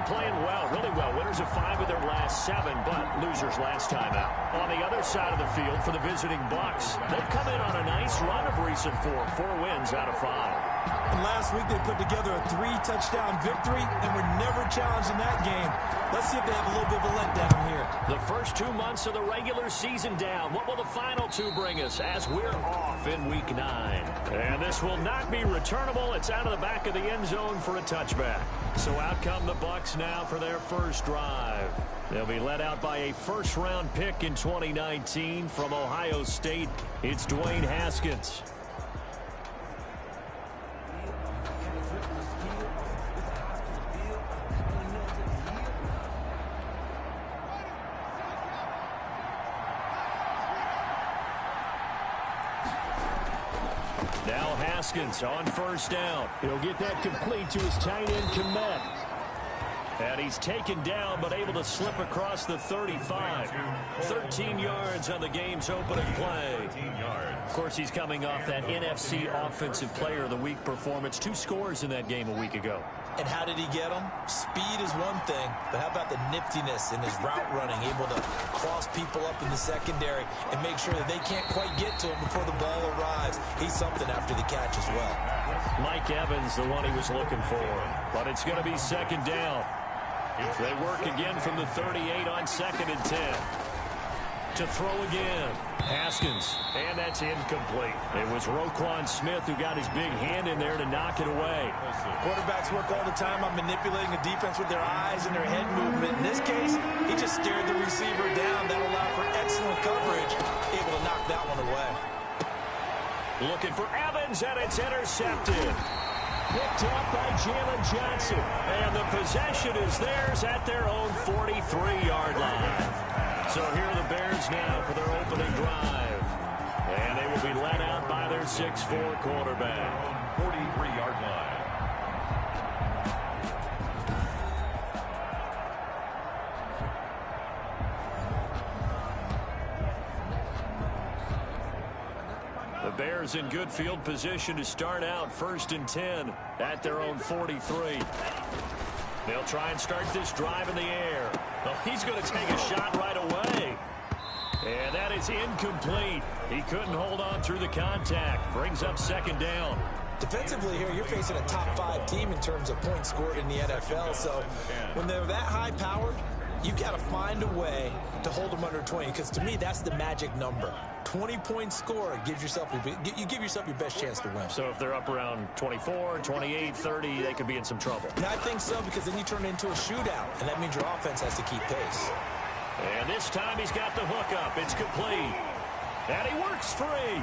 playing well, really well. Winners of 5 of their last 7, but losers last time out. On the other side of the field for the visiting Bucks, they've come in on a nice run of recent form. 4 wins out of 5. And last week they put together a 3-touchdown victory and were never challenged in that game. Let's see if they have a little bit of a letdown here. The first 2 months of the regular season down. What will the final 2 bring us as we're off in week 9? And this will not be returnable. It's out of the back of the end zone for a touchback. So out come the Bucks now for their first drive. They'll be led out by a first-round pick in 2019 from Ohio State. It's Dwayne Haskins. Now Haskins on first down. He'll get that complete to his tight end, Kmet. And he's taken down, but able to slip across the 35. 13 yards on the game's opening play. Of course, he's coming off that NFC Offensive Player of the Week performance. 2 scores in that game a week ago. And how did he get them? Speed is one thing, but how about the niftiness in his route running, able to cross people up in the secondary and make sure that they can't quite get to him before the ball arrives. He's something after the catch as well. Mike Evans, the one he was looking for. But it's going to be second down. They work again from the 38 on 2nd and 10. To throw again. Haskins. And that's incomplete. It was Roquan Smith who got his big hand in there to knock it away. Quarterbacks work all the time on manipulating the defense with their eyes and their head movement. In this case, he just stared the receiver down. That allowed for excellent coverage. Able to knock that one away. Looking for Evans, and it's intercepted. Picked up by Jalen Johnson. And the possession is theirs at their own 43-yard line. So here are the Bears now for their opening drive. And they will be led out by their 6'4" quarterback. 43-yard line. The Bears in good field position to start out 1st and 10 at their own 43. They'll try and start this drive in the air. Oh, he's going to take a shot right away. And that is incomplete. He couldn't hold on through the contact. Brings up 2nd down. Defensively here, you're facing a top 5 team in terms of points scored in the NFL. So when they're that high-powered, you've got to find a way to hold them under 20, because to me, that's the magic number. 20-point score gives yourself you give yourself your best chance to win. So if they're up around 24, 28, 30, they could be in some trouble. Yeah, I think so, because then you turn it into a shootout, and that means your offense has to keep pace. And this time he's got the hook up. It's complete. And he works free.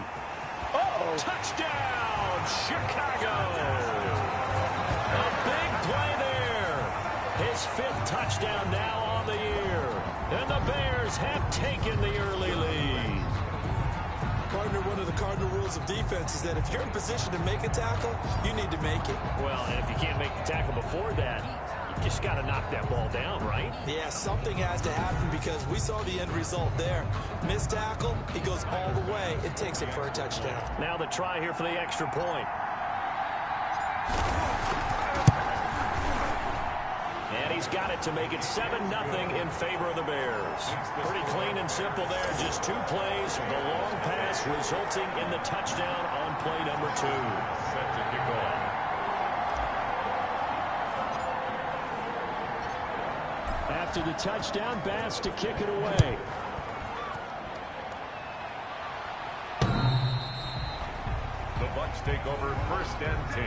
Oh, touchdown, Chicago. A big play there. His 5th touchdown now on the year. And the Bears have taken the early lead. Partner, one of the cardinal rules of defense is that if you're in position to make a tackle, you need to make it. Well, and if you can't make the tackle before that, you just got to knock that ball down, right? Yeah, something has to happen, because we saw the end result there. Missed tackle, he goes all the way. It takes it for a touchdown. Now the try here for the extra point. And he's got it to make it 7-0 in favor of the Bears. Pretty clean and simple there. Just 2 plays. The long pass resulting in the touchdown on play number 2. Set to kick off. After the touchdown, Bass to kick it away. The Bucks take over 1st and 10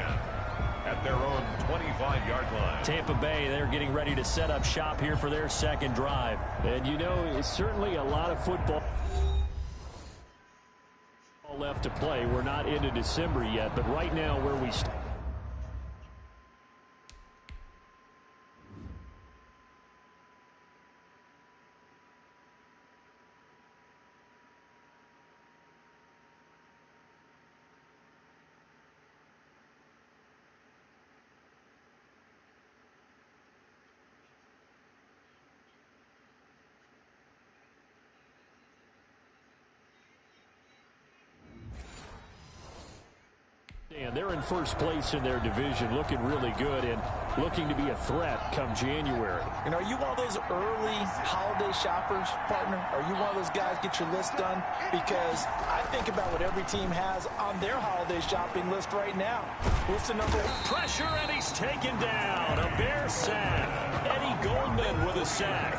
at their own 25-yard line. Tampa Bay, they're getting ready to set up shop here for their 2nd drive. And, you know, it's certainly a lot of football left to play. We're not into December yet, but right now where we stand. And they're in first place in their division, looking really good. And looking to be a threat come January. And are you one of those early holiday shoppers, partner? Are you one of those guys get your list done? Because I think about what every team has on their holiday shopping list right now. What's the number one? Pressure, and he's taken down. A Bear sack. Eddie Goldman with a sack.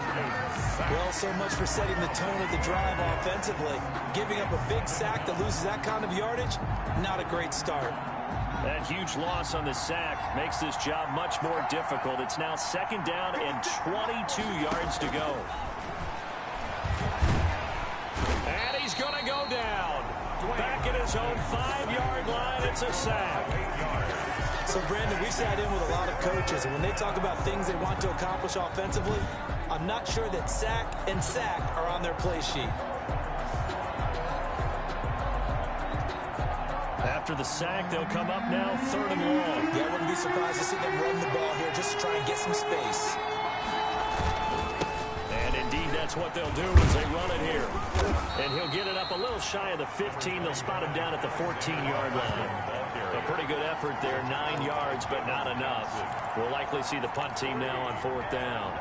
Well, so much for setting the tone of the drive offensively. Giving up a big sack that loses that kind of yardage, not a great start. That huge loss on the sack makes this job much more difficult. It's now 2nd down and 22 yards to go. And he's going to go down. Back at his own 5-yard line, it's a sack. So, Brandon, we've sat in with a lot of coaches, and when they talk about things they want to accomplish offensively, I'm not sure that sack and sack are on their play sheet. After the sack, they'll come up now 3rd and long. Yeah, I wouldn't be surprised to see them run the ball here just to try and get some space. And indeed, that's what they'll do as they run it here. And he'll get it up a little shy of the 15. They'll spot him down at the 14-yard line. A pretty good effort there, 9 yards, but not enough. We'll likely see the punt team now on 4th down.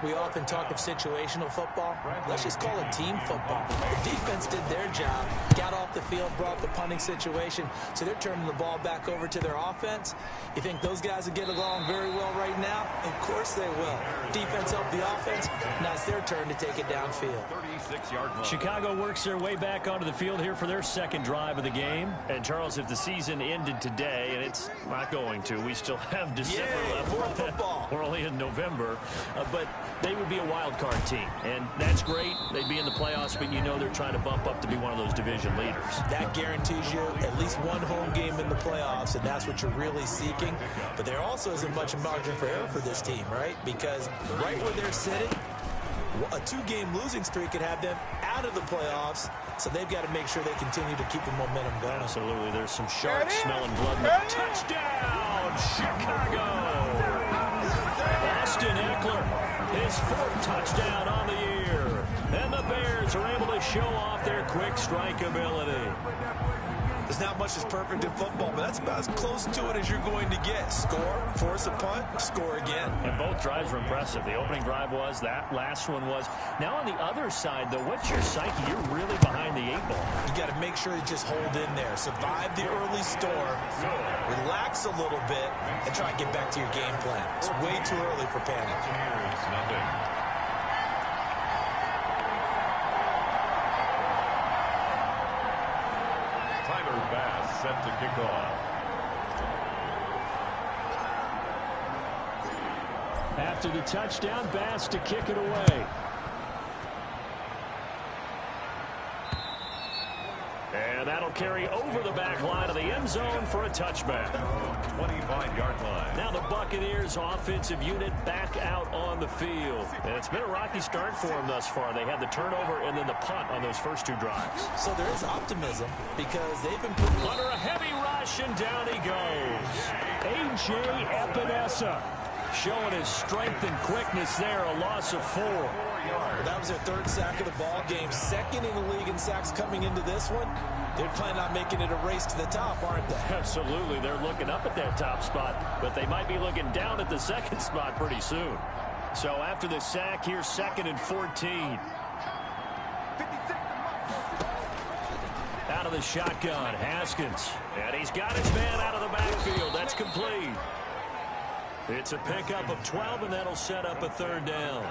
We often talk of situational football. Let's just call it team football. The defense did their job, got off the field, brought the punting situation, so they're turning the ball back over to their offense. You think those guys will get along very well right now? Of course they will. Defense helped the offense. Now it's their turn to take it downfield. Chicago works their way back onto the field here for their 2nd drive of the game. And, Charles, if the season ended today, and it's not going to, we still have December left. More football. We're only in November. But they would be a wild card team, and that's great. They'd be in the playoffs, but you know they're trying to bump up to be one of those division leaders. That guarantees you at least one home game in the playoffs, and that's what you're really seeking. But there also isn't much margin for error for this team, right? Because right where they're sitting, a 2-game losing streak could have them out of the playoffs, so they've got to make sure they continue to keep the momentum going. Absolutely. There's some sharp-smelling blood. Touchdown, Chicago! Austin Eckler, his 4th touchdown on the year. And the Bears are able to show off their quick strike ability. There's not much that's perfect in football, but that's about as close to it as you're going to get. Score, force a punt, score again. And both drives were impressive. The opening drive was, that last one was. Now on the other side, though, what's your psyche? You're really behind the 8 ball. You got to make sure you just hold in there. Survive the early storm, relax a little bit, and try and get back to your game plan. It's way too early for panic. Set to kick off. After the touchdown, Bass to kick it away. And that'll carry over the back line of the end zone for a touchback. 25-yard line. Now the Buccaneers offensive unit back out on the field. And it's been a rocky start for them thus far. They had the turnover and then the punt on those first 2 drives. So there is optimism because they've been under a heavy rush, and down he goes. A.J. Epinesa showing his strength and quickness there, a loss of 4. That was their 3rd sack of the ball game. 2nd in the league in sacks coming into this one. They're planning on making it a race to the top, aren't they? Absolutely. They're looking up at that top spot, but they might be looking down at the 2nd spot pretty soon. So after the sack, here's 2nd and 14. Out of the shotgun, Haskins. And he's got his man out of the backfield. That's complete. It's a pickup of 12, and that'll set up a 3rd down.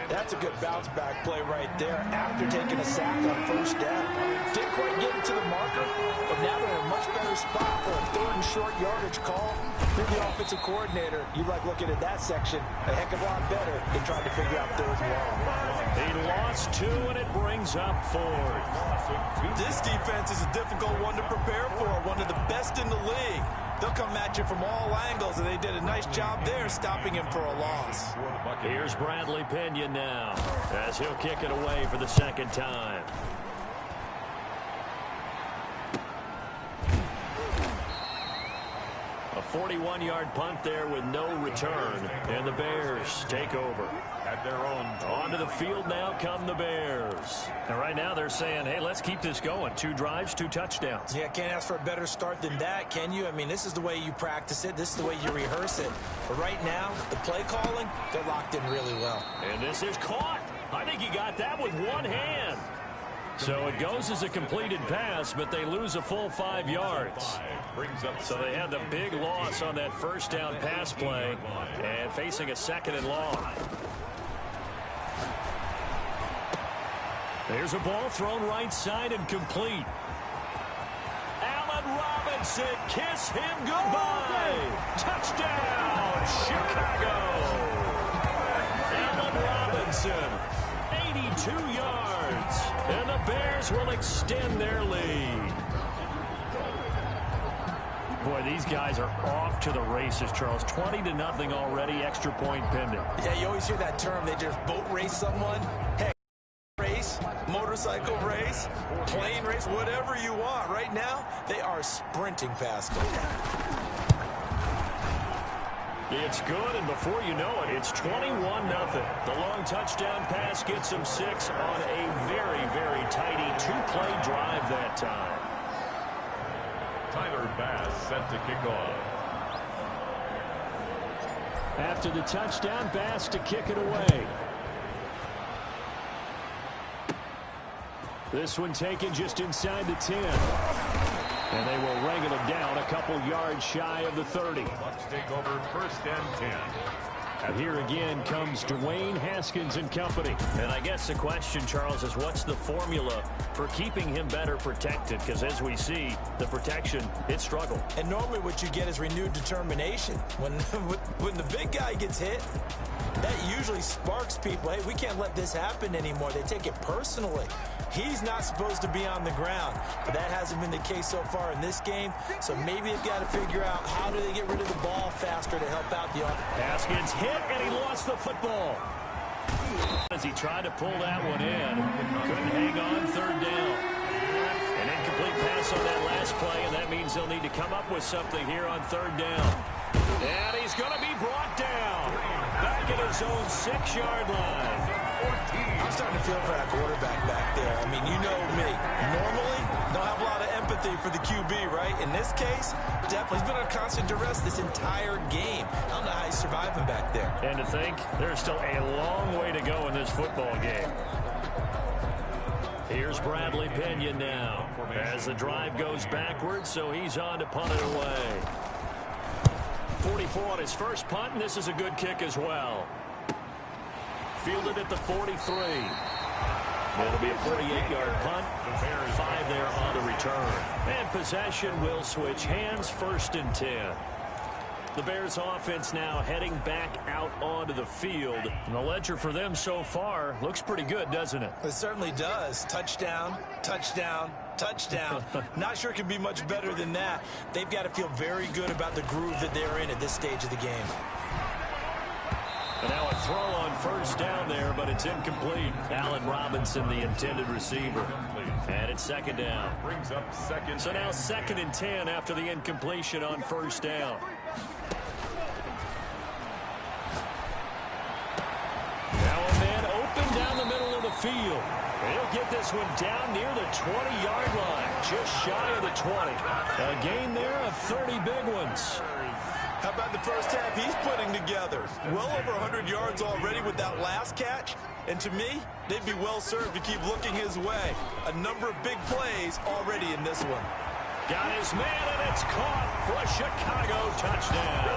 That's a good bounce-back play right there after taking a sack on 1st down. Didn't quite get it to the marker, but now they're in a much better spot for a 3rd and short yardage call. You're the offensive coordinator. You like looking at that section a heck of a lot better than trying to figure out 3rd and long. He lost 2, and it brings up 4th. This defense is a difficult one to prepare for, one of the best in the league. They'll come at you from all angles, and they did a nice job there stopping him for a loss. Here's Bradley Pinion now as he'll kick it away for the 2nd time. A 41-yard punt there with no return, and the Bears take over. At their own. Onto the field now come the Bears. And right now they're saying, hey, let's keep this going. 2 drives, 2 touchdowns. Yeah, can't ask for a better start than that, can you? I mean, this is the way you practice it. This is the way you rehearse it. But right now, the play calling, they're locked in really well. And this is caught. I think he got that with one hand. So it goes as a completed pass, but they lose a full 5 yards. So they had the big loss on that first down pass play and facing a 2nd and long. There's a ball thrown right side and complete. Allen Robinson, kiss him goodbye. Touchdown, Chicago. Allen Robinson, 82 yards. And the Bears will extend their lead. Boy, these guys are off to the races, Charles. 20-0 already, extra point pending. Yeah, you always hear that term. They just boat race someone. Hey, race, motorcycle race, plane race, whatever you want. Right now, they are sprinting past them. It's good, and before you know it, it's 21-0. The long touchdown pass gets them 6 on a very, very tidy 2-play drive that time. Tyler Bass set to kick off. After the touchdown, Bass to kick it away. This one taken just inside the 10. And they will wrangle it down a couple yards shy of the 30. Bucks take over 1st and 10. And here again comes Dwayne Haskins and company. And I guess the question, Charles, is what's the formula for keeping him better protected? Because as we see, the protection, it struggled. And normally what you get is renewed determination. When the big guy gets hit, that usually sparks people. Hey, we can't let this happen anymore. They take it personally. He's not supposed to be on the ground, but that hasn't been the case so far in this game. So maybe they've got to figure out how do they get rid of the ball faster to help out the offense. Haskins hit, and he lost the football. As he tried to pull that one in, couldn't hang on 3rd down. An incomplete pass on that last play, and that means they'll need to come up with something here on 3rd down. And he's going to be brought down back at his own 6-yard line. I'm starting to feel for that quarterback back there. I mean, you know me. Normally, don't have a lot of empathy for the QB, right? In this case, definitely he's been under constant duress this entire game. I don't know how he's surviving back there. And to think, there's still a long way to go in this football game. Here's Bradley Pena now as the drive goes backwards, so he's on to punt it away. 44 on his first punt, and this is a good kick as well. Fielded at the 43. It'll be a 48-yard punt. 5 there on the return. And possession will switch hands, 1st and 10. The Bears offense now heading back out onto the field. And the ledger for them so far looks pretty good, doesn't it? It certainly does. Touchdown, touchdown, touchdown. Not sure it can be much better than that. They've got to feel very good about the groove that they're in at this stage of the game. And now a throw on 1st down there, but it's incomplete. Allen Robinson, the intended receiver. And it's 2nd down. Brings up 2nd. So now 2nd and 10 after the incompletion on 1st down. Now a man open down the middle of the field. He'll get this one down near the 20-yard line, just shy of the 20. A gain there of 30 big ones. How about the first half he's putting together? Well over 100 yards already with that last catch. And to me, they'd be well served to keep looking his way. A number of big plays already in this one. Got his man, and it's caught for a Chicago touchdown.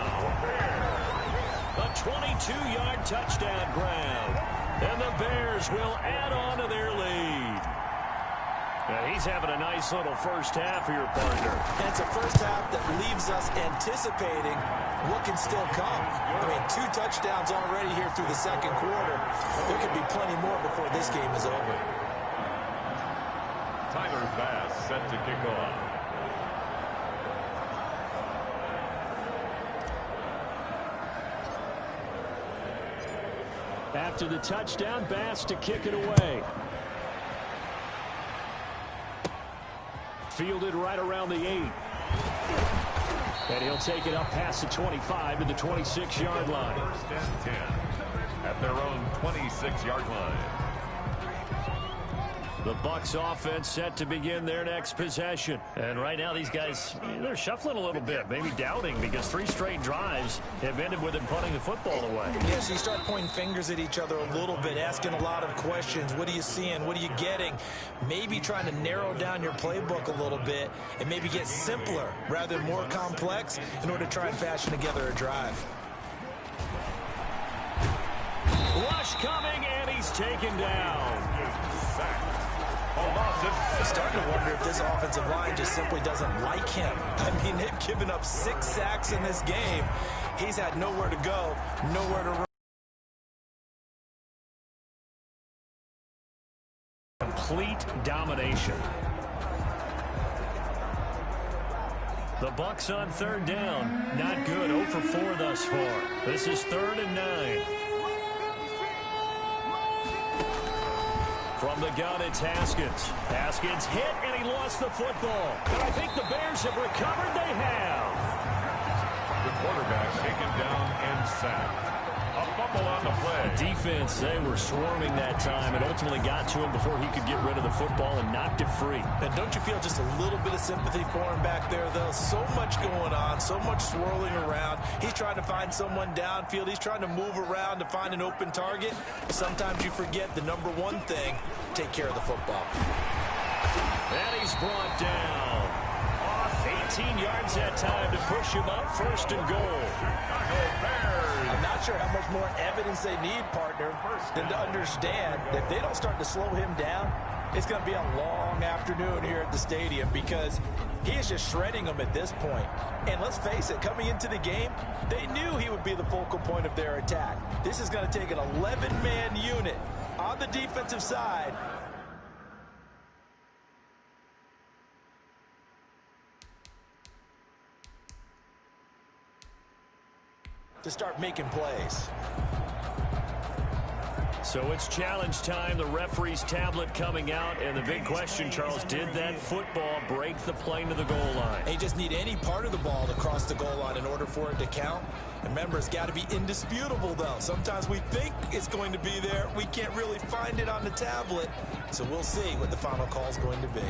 A 22-yard touchdown grab. And the Bears will add on to their lead. And he's having a nice little first half here, partner. And it's a first half that leaves us anticipating what can still come. I mean, 2 touchdowns already here through the 2nd quarter. There could be plenty more before this game is over. Tyler Bass set to kick off. After the touchdown, Bass to kick it away. Fielded right around the 8. And he'll take it up past the 25 to the 26-yard line. First and 10 at their own 26-yard line. The Bucs offense set to begin their next possession. And right now these guys, they're shuffling a little bit, maybe doubting, because 3 straight drives have ended with them punting the football away. Yeah, so you start pointing fingers at each other a little bit, asking a lot of questions. What are you seeing? What are you getting? Maybe trying to narrow down your playbook a little bit and maybe get simpler rather than more complex in order to try and fashion together a drive. Rush coming, and he's taken down. Sacked. I'm starting to wonder if this offensive line just simply doesn't like him. I mean, they've given up 6 sacks in this game. He's had nowhere to go, nowhere to run. Complete domination. The Bucs on 3rd down. Not good. 0 for 4 thus far. This is 3rd and 9. From the gun, it's Haskins. Haskins hit, and he lost the football. But I think the Bears have recovered. They have. The quarterback taken down and sacked. A fumble on the play. The defense, they were swarming that time and ultimately got to him before he could get rid of the football and knocked it free. And don't you feel just a little bit of sympathy for him back there, though? So much going on, so much swirling around. He's trying to find someone downfield. He's trying to move around to find an open target. Sometimes you forget the number one thing, take care of the football. And he's brought down. Off 18 yards that time to push him up 1st and goal. I'm not sure how much more evidence they need, partner, than to understand that if they don't start to slow him down, it's going to be a long afternoon here at the stadium because he is just shredding them at this point. And let's face it, coming into the game, they knew he would be the focal point of their attack. This is going to take an 11-man unit on the defensive side to start making plays. So it's challenge time. The referee's tablet coming out, and the big question, Charles, did that football break the plane to the goal line? They just need any part of the ball to cross the goal line in order for it to count. And remember, it's got to be indisputable, though. Sometimes we think it's going to be there. We can't really find it on the tablet. So we'll see what the final call is going to be.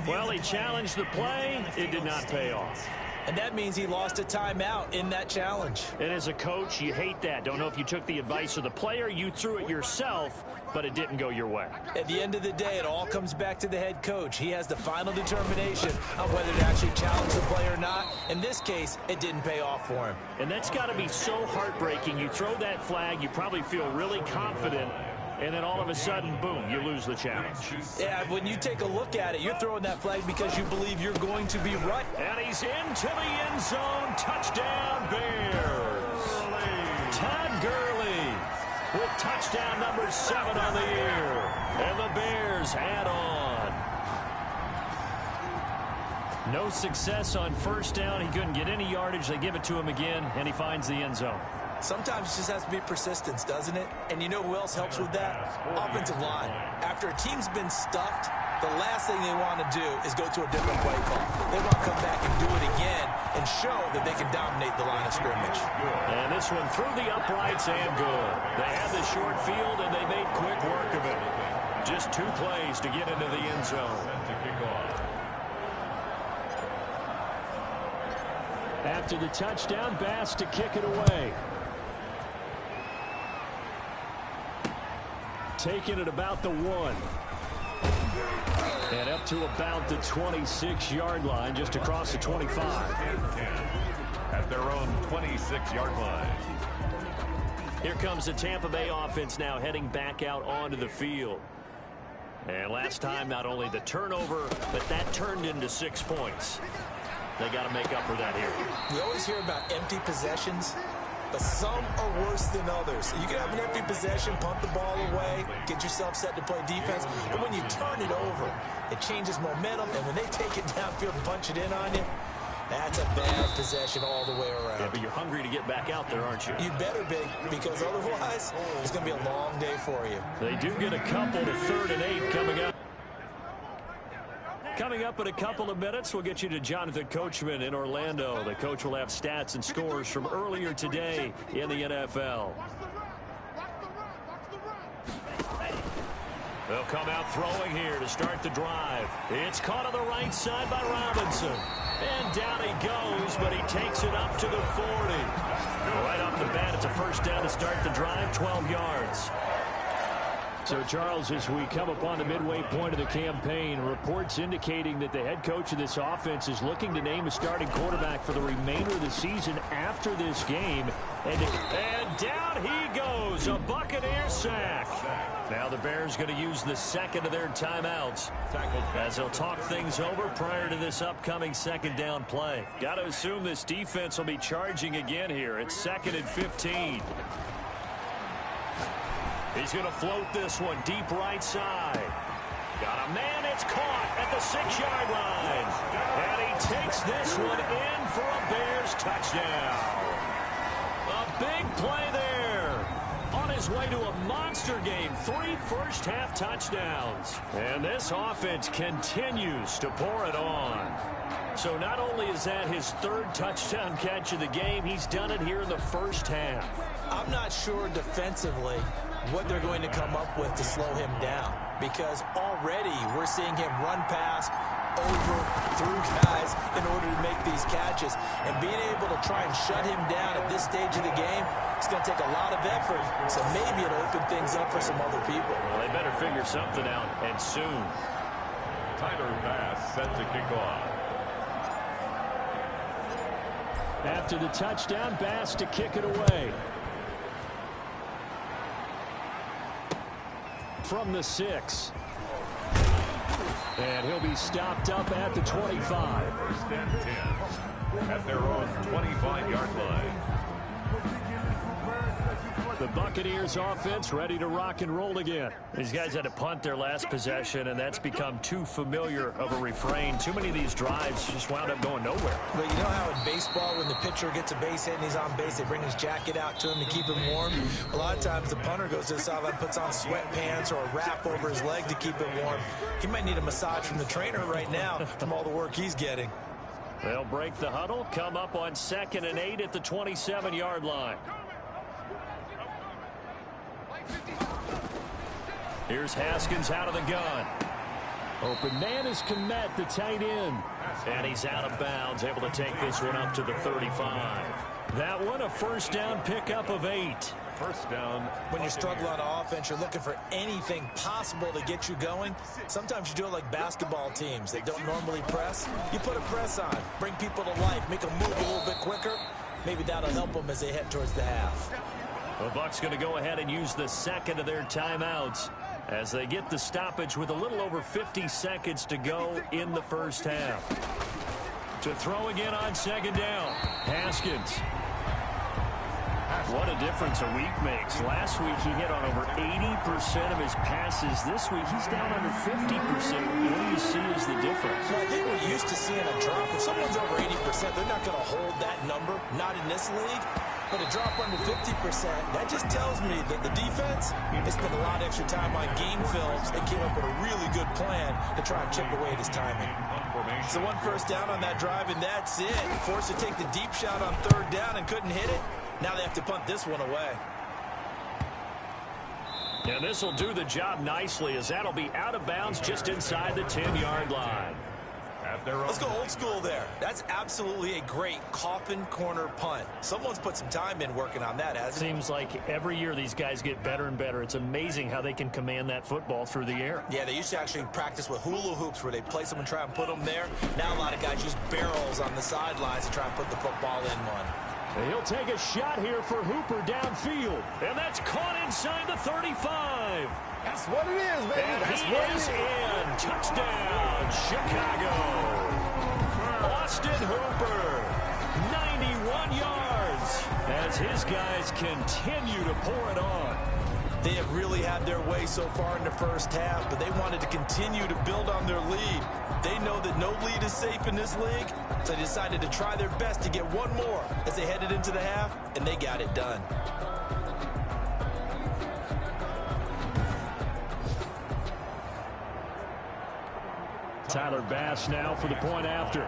Well, he challenged the play. It did not pay off. And that means he lost a timeout in that challenge. And as a coach, you hate that. Don't know if you took the advice of the player, you threw it yourself, but it didn't go your way. At the end of the day, it all comes back to the head coach. He has the final determination on whether to actually challenge the play or not. In this case, it didn't pay off for him. And that's got to be so heartbreaking. You throw that flag, you probably feel really confident, and then all of a sudden, boom, you lose the challenge. Yeah, when you take a look at it, you're throwing that flag because you believe you're going to be right. And he's into the end zone. Touchdown, Bears. Todd Gurley with touchdown number 7 on the year. And the Bears add on. No success on 1st down. He couldn't get any yardage. They give it to him again, and he finds the end zone. Sometimes it just has to be persistence, doesn't it? And you know who else helps with that? Offensive line. After a team's been stuffed, the last thing they want to do is go to a different play call. They want to come back and do it again and show that they can dominate the line of scrimmage. And this one through the uprights and good. They had the short field, and they made quick work of it. Just 2 plays to get into the end zone. After the touchdown, Bass to kick it away. Taking it about the 1. And up to about the 26-yard line, just across the 25. At their own 26-yard line. Here comes the Tampa Bay offense now heading back out onto the field. And last time, not only the turnover, but that turned into 6 points. They got to make up for that here. We always hear about empty possessions, but some are worse than others. You can have an empty possession, punt the ball away, get yourself set to play defense, but when you turn it over, it changes momentum, and when they take it downfield and punch it in on you, That's a bad possession all the way around. Yeah, but you're hungry to get back out there, aren't you? You better be, because otherwise it's going to be a long day for you. They do get a couple to 3rd and 8 coming up. Coming up in a couple of minutes, we'll get you to Jonathan Coachman in Orlando. The coach will have stats and scores from earlier today in the NFL. They'll come out throwing here to start the drive. It's caught on the right side by Robinson. And down he goes, but he takes it up to the 40. Right off the bat, it's a first down to start the drive, 12 yards. So, Charles, as we come upon the midway point of the campaign, reports indicating that the head coach of this offense is looking to name a starting quarterback for the remainder of the season after this game. And down he goes, a Buccaneer sack. Now the Bears going to use the second of their timeouts as they'll talk things over prior to this upcoming second down play. Got to assume this defense will be charging again here. It's 2nd and 15. He's going to float this one deep right side. Got a man. It's caught at the 6-yard line. And he takes this one in for a Bears touchdown. A big play there. On his way to a monster game. 3 first-half touchdowns. And this offense continues to pour it on. So not only is that his 3rd touchdown catch of the game, he's done it here in the first half. I'm not sure defensively what they're going to come up with to slow him down, because already we're seeing him run past, over, through guys in order to make these catches. And being able to try and shut him down at this stage of the game, it's going to take a lot of effort. So maybe it'll open things up for some other people. Well, they better figure something out, and soon. Tyler Bass set to kick off. After the touchdown, Bass to kick it away. From the 6. And he'll be stopped up at the 25. First and 10 at their own 25-yard line. The Buccaneers offense ready to rock and roll again. These guys had to punt their last possession, and that's become too familiar of a refrain. Too many of these drives just wound up going nowhere. But you know how in baseball, when the pitcher gets a base hit and he's on base, they bring his jacket out to him to keep him warm? A lot of times the punter goes to the sideline, puts on sweatpants or a wrap over his leg to keep it warm. He might need a massage from the trainer right now from all the work he's getting. They'll break the huddle, come up on 2nd and 8 at the 27-yard line. Here's Haskins out of the gun. Open man is Kmet, the tight end. And he's out of bounds, able to take this one up to the 35. That one a first down pickup of 8. First down. When you're struggling on offense, you're looking for anything possible to get you going. Sometimes you do it like basketball teams that don't normally press. You put a press on, bring people to life, make them move a little bit quicker. Maybe that'll help them as they head towards the half. The Bucs going to go ahead and use the second of their timeouts as they get the stoppage with a little over 50 seconds to go in the first half. To throw again on 2nd down, Haskins. What a difference a week makes. Last week he hit on over 80% of his passes. This week he's down under 50%. What do you see as the difference? Well, I think we're used to seeing a drop. If someone's over 80%, they're not going to hold that number, not in this league. But a drop under 50%, that just tells me that the defense, they spent a lot of extra time on game films and came up with a really good plan to try and chip away at his timing. So 1 first down on that drive, and that's it. Forced to take the deep shot on 3rd down and couldn't hit it. Now they have to punt this one away. And this will do the job nicely, as that'll be out of bounds just inside the 10-yard line. Let's go old school there. That's absolutely a great coffin corner punt. Someone's put some time in working on that, hasn't it? Seems like every year these guys get better and better. It's amazing how they can command that football through the air. Yeah, they used to actually practice with hula hoops where they place them and try and put them there. Now a lot of guys use barrels on the sidelines to try and put the football in one. And he'll take a shot here for Hooper downfield. And that's caught inside the 35. That's what it is, baby. And That's he what it is is. in. Touchdown, Chicago. Austin Hooper, 91 yards, as his guys continue to pour it on. They have really had had their way so far in the first half, but they wanted to continue to build on their lead. They know that no lead is safe in this league, so they decided to try their best to get one more as they headed into the half, and they got it done. Tyler Bass now for the point after.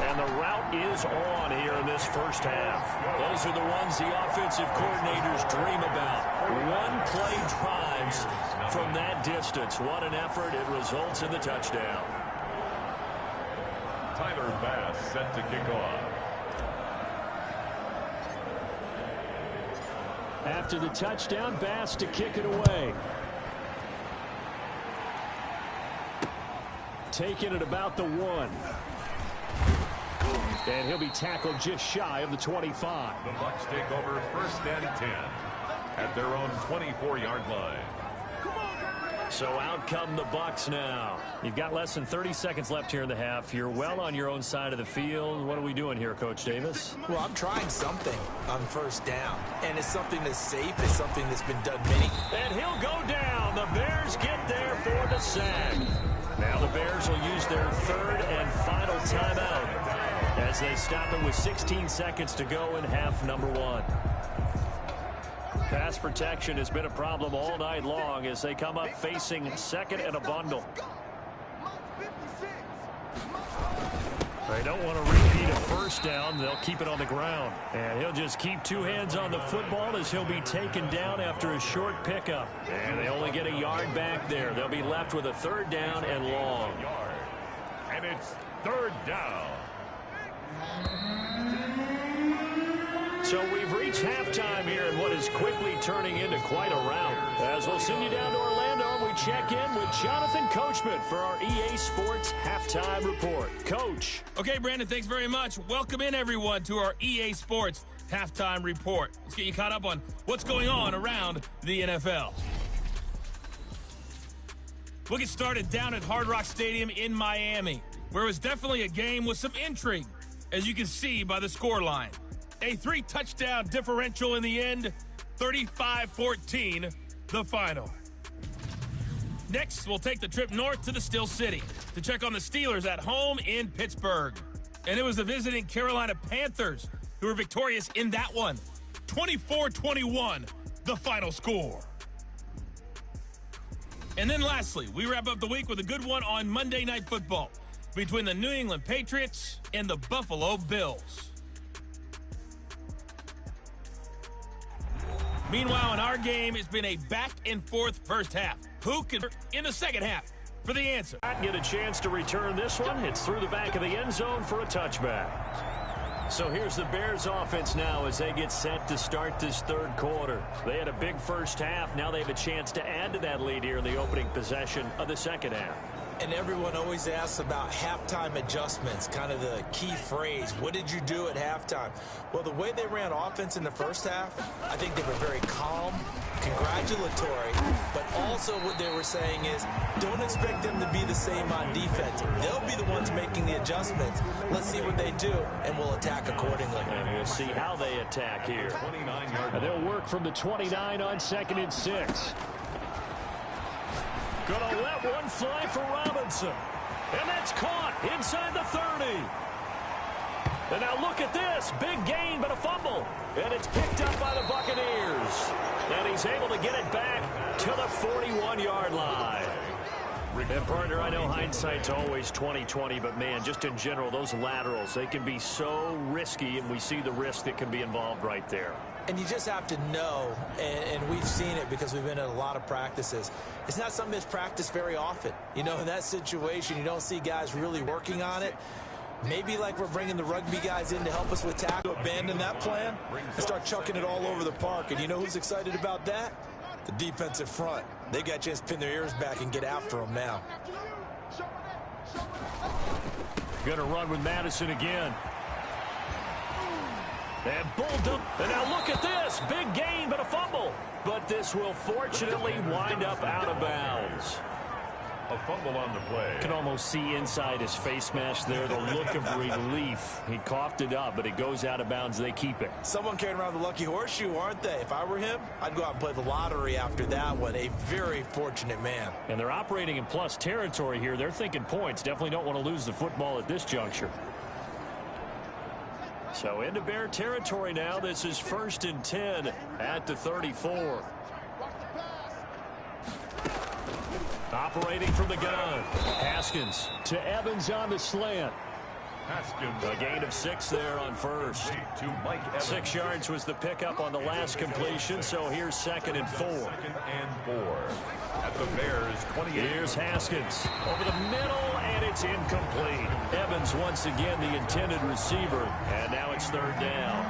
And the route is on here in this first half. Those are the ones the offensive coordinators dream about. One play drives from that distance. What an effort. It results in the touchdown. Tyler Bass set to kick off. After the touchdown, Bass to kick it away. Taking it about the 1. And he'll be tackled just shy of the 25. The Bucs take over 1st and 10 at their own 24-yard line. So out come the Bucs now. You've got less than 30 seconds left here in the half. You're well on your own side of the field. What are we doing here, Coach Davis? Well, I'm trying something on 1st down, and it's something that's safe. It's something that's been done many. And he'll go down. The Bears get there for the sack. Now the Bears will use their 3rd and final timeout as they stop it with 16 seconds to go in half number 1. Pass protection has been a problem all night long as they come up facing 2nd and a bundle. They don't want to repeat a 1st down. They'll keep it on the ground. And he'll just keep 2 hands on the football as he'll be taken down after a short pickup. And they only get a yard back there. They'll be left with a 3rd down and long. And it's 3rd down. So we've reached halftime here in what is quickly turning into quite a rout. As we'll send you down to Orlando, we check in with Jonathan Coachman for our EA Sports Halftime Report. Coach. Okay, Brandon, thanks very much. Welcome in, everyone, to our EA Sports Halftime Report. Let's get you caught up on what's going on around the NFL. We'll get started down at Hard Rock Stadium in Miami, where it was definitely a game with some intrigue, as you can see by the scoreline. A 3-touchdown differential in the end, 35-14, the final. Next, we'll take the trip north to the Steel City to check on the Steelers at home in Pittsburgh. And it was the visiting Carolina Panthers who were victorious in that one. 24-21, the final score. And then lastly, we wrap up the week with a good one on Monday Night Football between the New England Patriots and the Buffalo Bills. Meanwhile, in our game, it's been a back-and-forth first half. Who can in the second half for the answer? Not get a chance to return this one. It's through the back of the end zone for a touchback. So here's the Bears offense now as they get set to start this 3rd quarter. They had a big first half. Now they have a chance to add to that lead here in the opening possession of the second half. And everyone always asks about halftime adjustments, kind of the key phrase. What did you do at halftime? Well, the way they ran offense in the first half, I think they were very calm, congratulatory, but also what they were saying is don't expect them to be the same on defense. They'll be the ones making the adjustments. Let's see what they do, and we'll attack accordingly. And we'll see how they attack here. And they'll work from the 29 on 2nd and 6. Gonna let one fly for Robinson. And that's caught inside the 30. And now look at this. Big gain, but a fumble. And it's picked up by the Buccaneers. And he's able to get it back to the 41-yard line. And, partner, I know hindsight's always 20/20, but, man, just in general, those laterals, they can be so risky, and we see the risk that can be involved right there. And you just have to know, and we've seen it because we've been at a lot of practices, it's not something that's practiced very often. You know, in that situation, you don't see guys really working on it. Maybe like we're bringing the rugby guys in to help us with tackle, abandon that plan and start chucking it all over the park. And you know who's excited about that? The defensive front. They got a chance to pin their ears back and get after them now. Gonna run with Madison again. And bulldog. And now look at this. Big gain, but a fumble. But this will fortunately wind up out of bounds. A fumble on the play. You can almost see inside his face mask there the look of relief. He coughed it up, but it goes out of bounds. They keep it. Someone carrying around the lucky horseshoe, aren't they? If I were him, I'd go out and play the lottery after that one. A very fortunate man. And they're operating in plus territory here. They're thinking points. Definitely don't want to lose the football at this juncture. So into Bear territory now. This is 1st and 10 at the 34. Operating from the gun. Haskins to Evans on the slant. Haskins. A gain of 6 there on first. To Mike Evans. 6 yards was the pickup on the last completion, so here's 2nd and 4. 2nd and 4 at the Bears 28. Here's Haskins over the middle, and it's incomplete. Evans once again the intended receiver, and now it's 3rd down.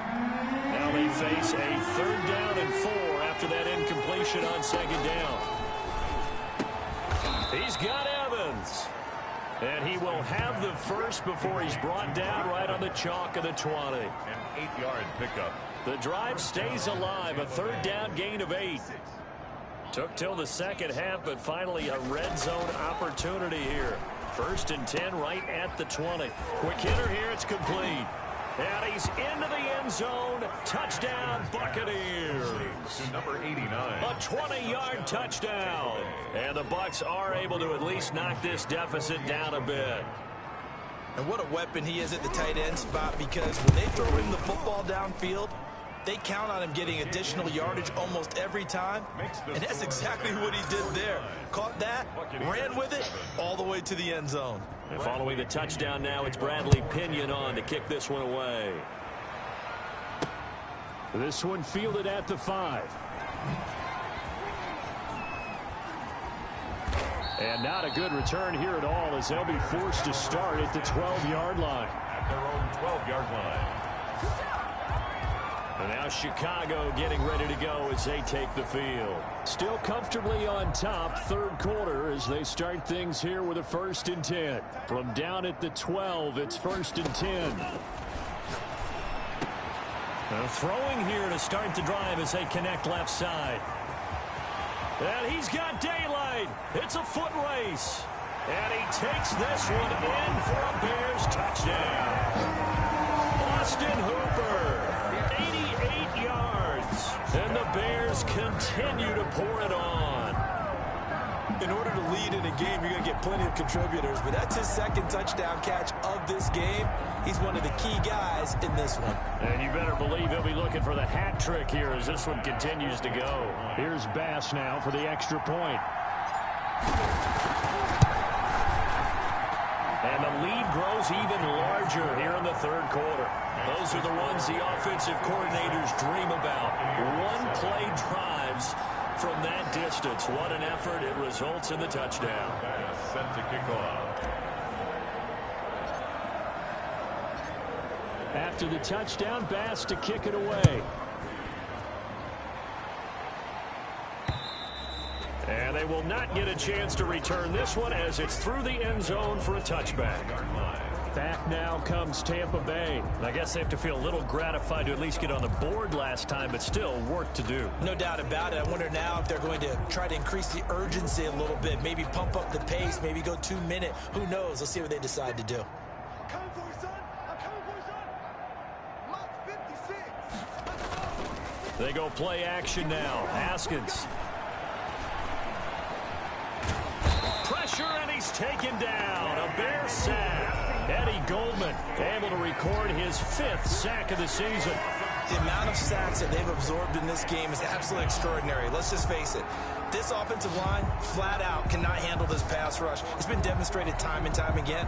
Now they face a 3rd down and 4 after that incompletion on 2nd down. He's got Evans. And he will have the first before he's brought down right on the chalk of the 20. An 8-yard pickup. The drive stays alive. A 3rd down gain of 8. Took till the second half, but finally a red zone opportunity here. 1st and 10 right at the 20. Quick hitter here. It's complete. And he's into the end zone. Touchdown, Buccaneers. To number 89. A 20-yard touchdown. And the Bucs are able to at least knock this deficit down a bit. And what a weapon he is at the tight end spot, because when they throw him the football downfield, they count on him getting additional yardage almost every time. And that's exactly what he did there. Caught that, ran with it, all the way to the end zone. And following the touchdown now, it's Bradley Pinion on to kick this one away. This one fielded at the 5. And not a good return here at all, as they'll be forced to start at the 12-yard line. At their own 12-yard line. And now Chicago getting ready to go as they take the field. Still comfortably on top, 3rd quarter, as they start things here with a 1st and 10. From down at the 12, it's 1st and 10. Now throwing here to start the drive as they connect left side. And he's got daylight. It's a foot race. And he takes this one in for a Bears touchdown. Austin Hooper. 88 yards. And the Bears continue to pour it on. In order to lead in a game, you're going to get plenty of contributors, but that's his 2nd touchdown catch of this game. He's one of the key guys in this one. And you better believe he'll be looking for the hat trick here as this one continues to go. Here's Bass now for the extra point. And the lead grows even larger here in the 3rd quarter. Those are the ones the offensive coordinators dream about. One-play drives from that distance. What an effort. It results in the touchdown. Set to kick off. After the touchdown, Bass to kick it away. And they will not get a chance to return this one as it's through the end zone for a touchback. Back now comes Tampa Bay. I guess they have to feel a little gratified to at least get on the board last time, but still work to do. No doubt about it. I wonder now if they're going to try to increase the urgency a little bit, maybe pump up the pace, maybe go 2-minute. Who knows? Let's see what they decide to do. They go play action now. Haskins. Pressure, and he's taken down. A Bear sack. Eddie Goldman able to record his 5th sack of the season. The amount of sacks that they've absorbed in this game is absolutely extraordinary. Let's just face it. This offensive line, flat out, cannot handle this pass rush. It's been demonstrated time and time again.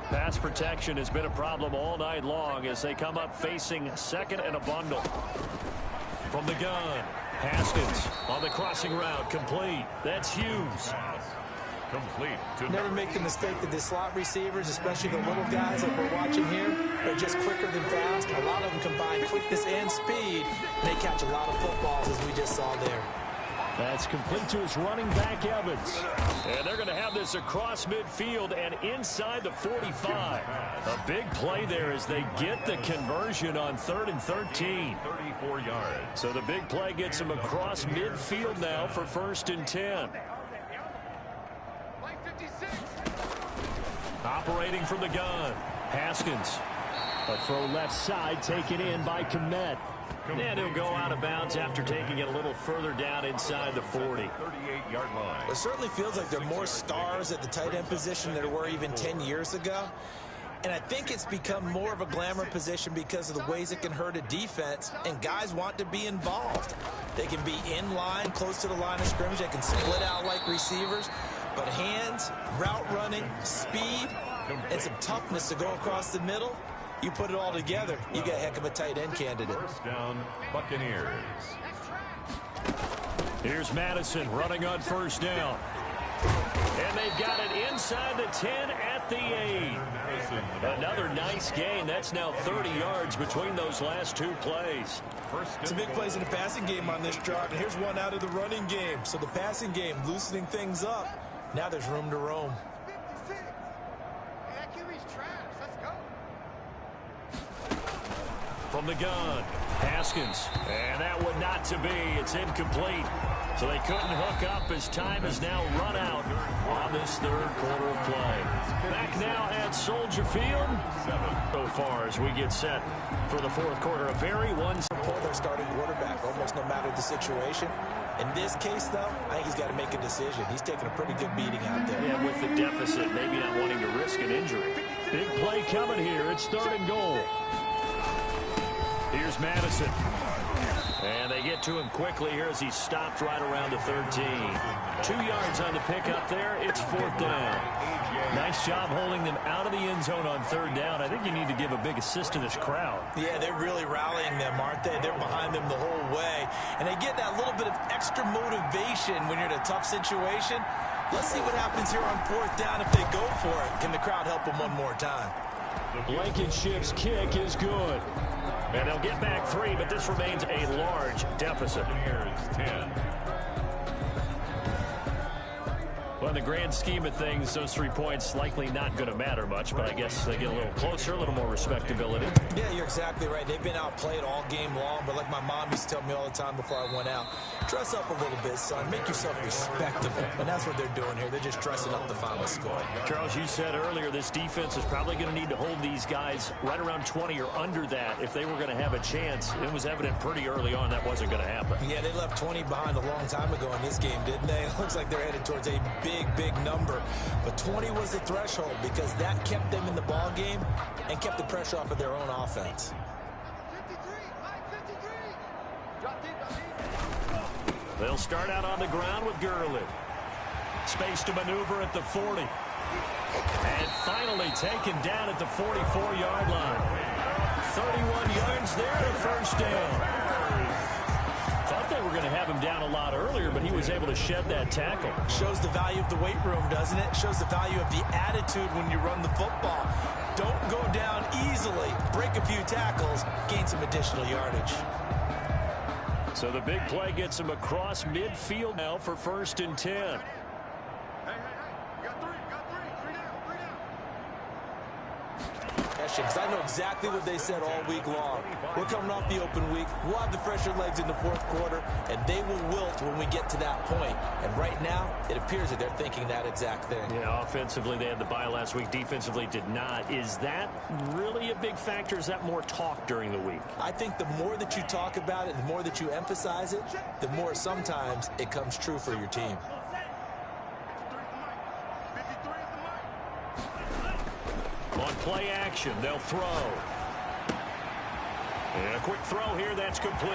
Pass protection has been a problem all night long as they come up facing 2nd and a bundle. From the gun, Haskins on the crossing route, complete. That's Hughes. Complete. Never make the mistake that the slot receivers, especially the little guys like we're watching here, are just quicker than fast. A lot of them combine quickness and speed, and they catch a lot of footballs as we just saw there. That's complete to his running back, Evans. And they're going to have this across midfield and inside the 45. A big play there as they get the conversion on 3rd and 13. 34 yards. So the big play gets them across midfield now for 1st and 10. Operating from the gun, Haskins. A throw left side taken in by Komet. And he'll go out of bounds after taking it a little further down inside the 40. 38-yard line. It certainly feels like there are more stars at the tight end position than there were even 10 years ago. And I think it's become more of a glamour position because of the ways it can hurt a defense, and guys want to be involved. They can be in line, close to the line of scrimmage. They can split out like receivers. But hands, route running, speed, and some toughness to go across the middle, you put it all together, you get a heck of a tight end candidate. First down, Buccaneers. Here's Madison running on 1st down. And they've got it inside the 10 at the 8. Another nice gain. That's now 30 yards between those last 2 plays. Some big plays in the passing game on this drive, and here's one out of the running game. So the passing game loosening things up. Now there's room to roam. From the gun, Haskins. And that one not to be. It's incomplete. So they couldn't hook up as time has now run out on this 3rd quarter of play. Back now at Soldier Field. So far as we get set for the 4th quarter. A very pull their starting quarterback almost no matter the situation. In this case, though, I think he's got to make a decision. He's taking a pretty good beating out there. Yeah, with the deficit, maybe not wanting to risk an injury. Big play coming here. It's 3rd and goal. Here's Madison. And they get to him quickly here as he stopped right around the 13. 2 yards on the pickup there. It's 4th down. Nice job holding them out of the end zone on 3rd down. I think you need to give a big assist to this crowd. Yeah, they're really rallying them, aren't they? They're behind them the whole way. And they get that little bit of extra motivation when you're in a tough situation. Let's see what happens here on 4th down if they go for it. Can the crowd help them one more time? Blankenship's kick is good. And they'll get back 3, but this remains a large deficit. Here's 10. Well, in the grand scheme of things, those 3 points likely not going to matter much, but I guess they get a little closer, a little more respectability. Yeah, you're exactly right. They've been outplayed all game long, but like my mom used to tell me all the time before I went out, dress up a little bit, son. Make yourself respectable. And that's what they're doing here. They're just dressing up the final score. Charles, you said earlier this defense is probably going to need to hold these guys right around 20 or under that if they were going to have a chance. It was evident pretty early on that wasn't going to happen. Yeah, they left 20 behind a long time ago in this game, didn't they? It looks like they're headed towards a big number. But 20 was the threshold because that kept them in the ball game and kept the pressure off of their own offense. They'll start out on the ground with Gurley. Space to maneuver at the 40. And finally taken down at the 44-yard line. 31 yards there to 1st down. Thought they were going to have him down a lot earlier, but he was able to shed that tackle. Shows the value of the weight room, doesn't it? Shows the value of the attitude when you run the football. Don't go down easily. Break a few tackles. Gain some additional yardage. So the big play gets him across midfield now for 1st and 10. Because I know exactly what they said all week long. We're coming off the open week. We'll have the fresher legs in the 4th quarter, and they will wilt when we get to that point. And right now, it appears that they're thinking that exact thing. Yeah, offensively, they had the bye last week. Defensively, did not. Is that really a big factor? Is that more talk during the week? I think the more that you talk about it, the more that you emphasize it, the more sometimes it comes true for your team. On play action, they'll throw. And a quick throw here, that's complete.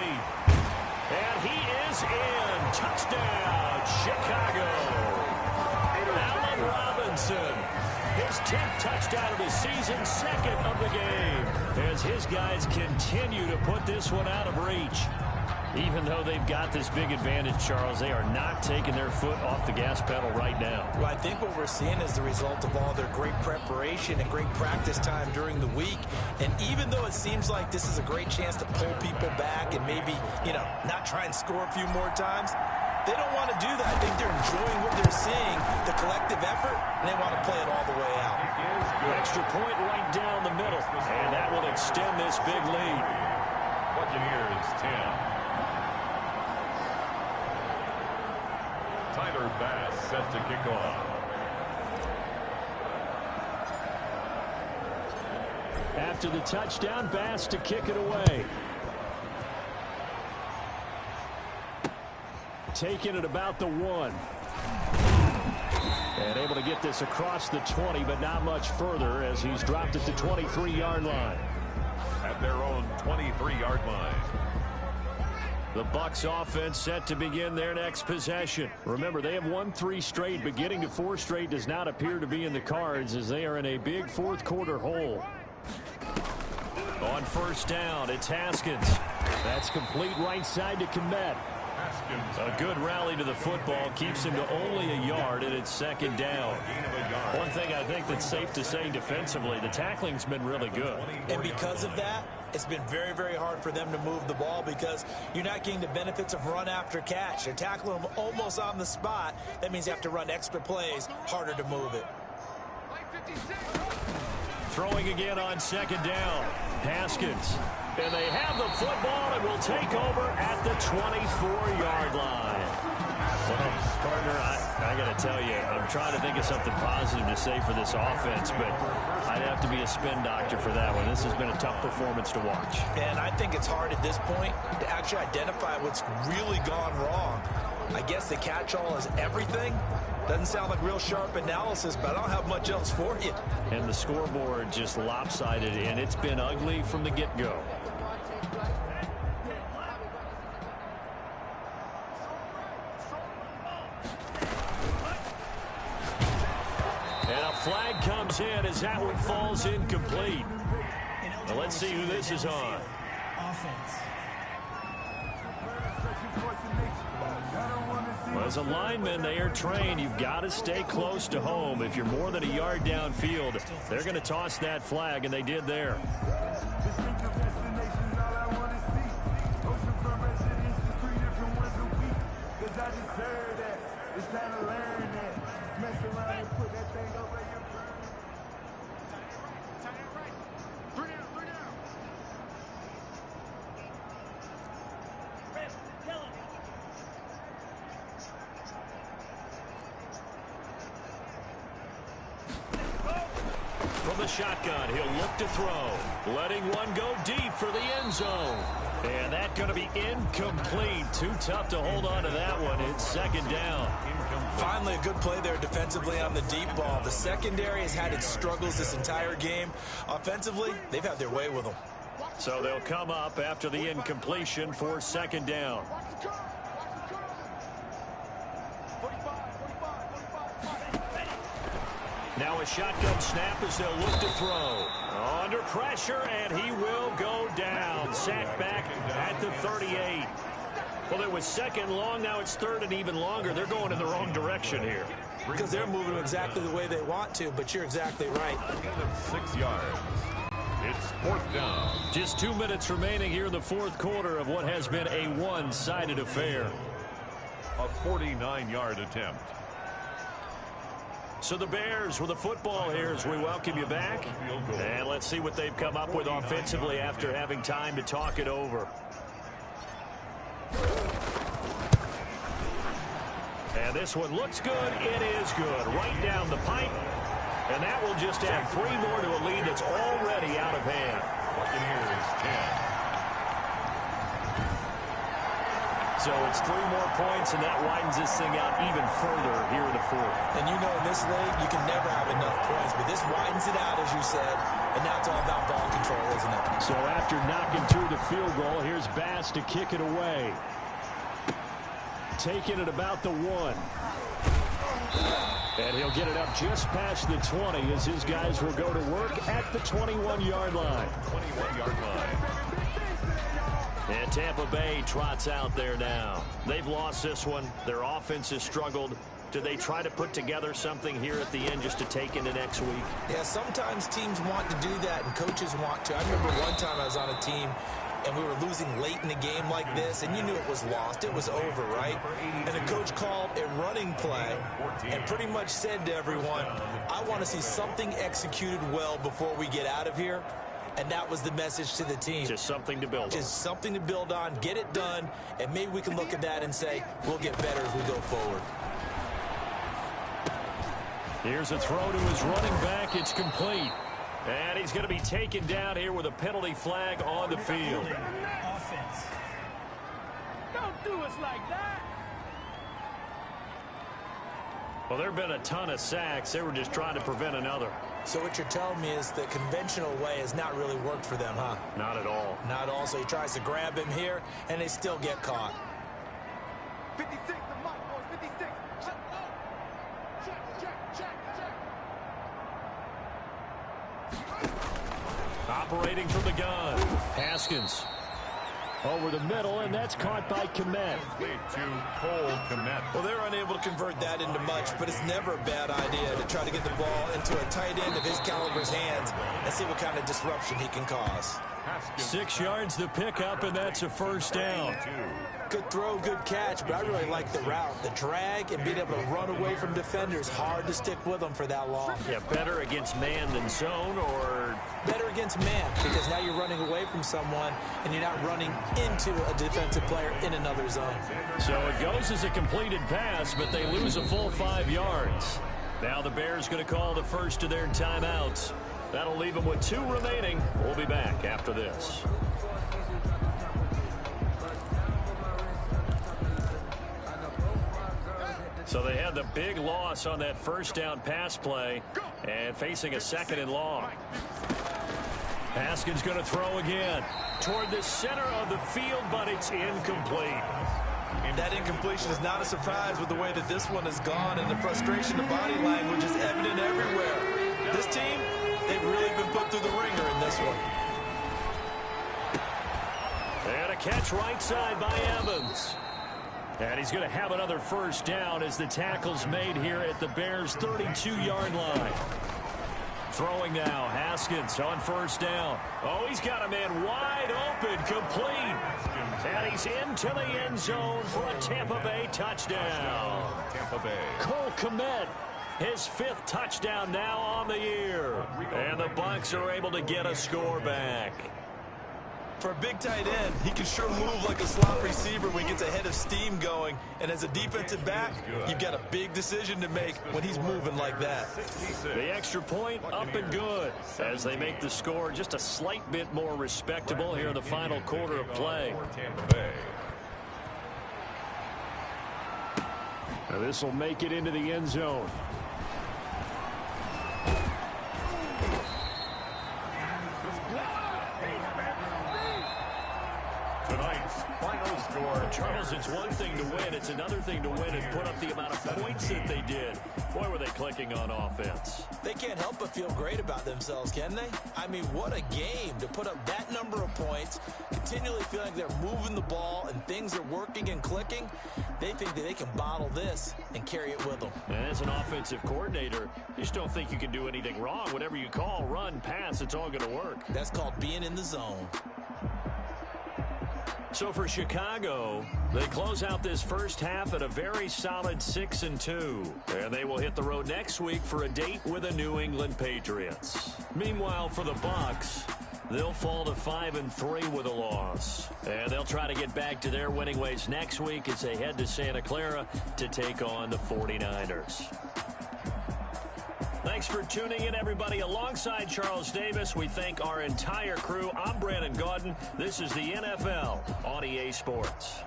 And he is in. Touchdown, Chicago. Allen Robinson. His 10th touchdown of the season, 2nd of the game. As his guys continue to put this one out of reach. Even though they've got this big advantage, Charles, they are not taking their foot off the gas pedal right now. Well, I think what we're seeing is the result of all their great preparation and great practice time during the week. And even though it seems like this is a great chance to pull people back and maybe, not try and score a few more times, they don't want to do that. I think they're enjoying what they're seeing, the collective effort, and they want to play it all the way out. Extra point right down the middle, and that will extend this big lead. Buccaneers 10. Tyler Bass set to kick off. After the touchdown, Bass to kick it away. Taking it about the 1. And able to get this across the 20, but not much further as he's dropped at the 23-yard line. At their own 23-yard line. The Bucs offense set to begin their next possession. Remember, they have won 3 straight, but getting to 4 straight does not appear to be in the cards as they are in a big fourth-quarter hole. On first down, it's Haskins. That's complete right side to Komet. A good rally to the football keeps him to only a yard, and it's second down. One thing I think that's safe to say defensively, the tackling's been really good. And because of that, it's been very, very hard for them to move the ball because you're not getting the benefits of run after catch. They're tackling them almost on the spot. That means you have to run extra plays, harder to move it. Throwing again on second down. Haskins. And they have the football and will take over at the 24-yard line. Well, partner, I got to tell you, I'm trying to think of something positive to say for this offense, but I'd have to be a spin doctor for that one. This has been a tough performance to watch. And I think it's hard at this point to actually identify what's really gone wrong. I guess the catch-all is everything. Doesn't sound like real sharp analysis, but I don't have much else for you. And the scoreboard just lopsided, and it's been ugly from the get-go. And a flag comes in as that one falls incomplete. Now let's see who this is on. Well, as a lineman, they are trained. You've got to stay close to home. If you're more than a yard downfield, they're going to toss that flag, and they did there. From the shotgun, he'll look to throw. Letting one go deep for the end zone. And that's going to be incomplete. Too tough to hold on to that one. It's second down. Finally, a good play there defensively on the deep ball. The secondary has had its struggles this entire game. Offensively, they've had their way with them. So they'll come up after the incompletion for second down. Now a shotgun snap as they'll look to throw. Under pressure, and he will go down. Sacked back at the 38. Well, it was second long. Now it's third and even longer. They're going in the wrong direction here. Because they're moving exactly the way they want to, but you're exactly right. 6 yards. It's fourth down. Just 2 minutes remaining here in the fourth quarter of what has been a one-sided affair. A 49-yard attempt. So the Bears with the football here as we welcome you back. And let's see what they've come up with offensively after having time to talk it over. And this one looks good. It is good. Right down the pipe. And that will just add 3 more to a lead that's already out of hand. Buccaneers 10. So it's 3 more points, and that widens this thing out even further here in the fourth. And you know in this league, you can never have enough points, but this widens it out, as you said, and now it's all about ball control, isn't it? So after knocking through the field goal, here's Bass to kick it away. Taking it about the 1. And he'll get it up just past the 20 as his guys will go to work at the 21-yard line. 21-yard line. And Tampa Bay trots out there now. They've lost this one. Their offense has struggled. Do they try to put together something here at the end just to take into next week? Yeah, sometimes teams want to do that and coaches want to. I remember one time I was on a team and we were losing late in the game like this, and you knew it was lost. It was over, right? And the coach called a running play and pretty much said to everyone, I want to see something executed well before we get out of here. And that was the message to the team. Just something to build on. Just something to build on, get it done, and maybe we can look at that and say, we'll get better as we go forward. Here's a throw to his running back. It's complete. And he's going to be taken down here with a penalty flag on the field. Offense. Don't do us like that. Well, there have been a ton of sacks. They were just trying to prevent another. So what you're telling me is the conventional way has not really worked for them, huh? Not at all. Not at all. So he tries to grab him here, and they still get caught. 56, the mark, boys, 56. Check. Operating from the gun. Haskins over the middle, and that's caught by Komet. To Cole Komet. Well, they're unable to convert that into much, but it's never a bad idea to try to get the ball into a tight end of his caliber's hands and see what kind of disruption he can cause. 6 yards the pickup, and that's a first down. Good throw, good catch, but I really like the route. The drag and being able to run away from defenders, hard to stick with them for that long. Yeah, better against man than zone, or better against man, because now you're running away from someone and you're not running into a defensive player in another zone. So it goes as a completed pass, but they lose a full 5 yards. Now the Bears going to call the first of their timeouts. That'll leave them with 2 remaining. We'll be back after this. So they had the big loss on that first down pass play and facing a 2nd and long. Haskins going to throw again toward the center of the field, but it's incomplete. That incompletion is not a surprise with the way that this one has gone, and the frustration, the body language is evident everywhere. This team, they've really been put through the ringer in this one. And a catch right side by Evans. And he's going to have another first down as the tackle's made here at the Bears' 32-yard line. Throwing now, Haskins on first down. Oh, he's got a man wide open, complete. And he's into the end zone for a Tampa Bay touchdown. Tampa Bay. Cole Komet, his 5th touchdown now on the year. And the Bucs are able to get a score back. For a big tight end, he can sure move like a slot receiver when he gets a head of steam going. And as a defensive back, you've got a big decision to make when he's moving like that. The extra point up and good as they make the score just a slight bit more respectable here in the final quarter of play. Now this will make it into the end zone. Tonight's final score. Charles, it's one thing to win. It's another thing to win and put up the amount of points that they did. Boy, were they clicking on offense. They can't help but feel great about themselves, can they? I mean, what a game to put up that number of points, continually feeling like they're moving the ball and things are working and clicking. They think that they can bottle this and carry it with them. And as an offensive coordinator, you just don't think you can do anything wrong. Whatever you call, run, pass, it's all going to work. That's called being in the zone. So for Chicago, they close out this first half at a very solid 6-2. And they will hit the road next week for a date with the New England Patriots. Meanwhile, for the Bucs, they'll fall to 5-3 with a loss. And they'll try to get back to their winning ways next week as they head to Santa Clara to take on the 49ers. Thanks for tuning in, everybody. Alongside Charles Davis, we thank our entire crew. I'm Brandon Gaudin. This is the NFL on EA Sports.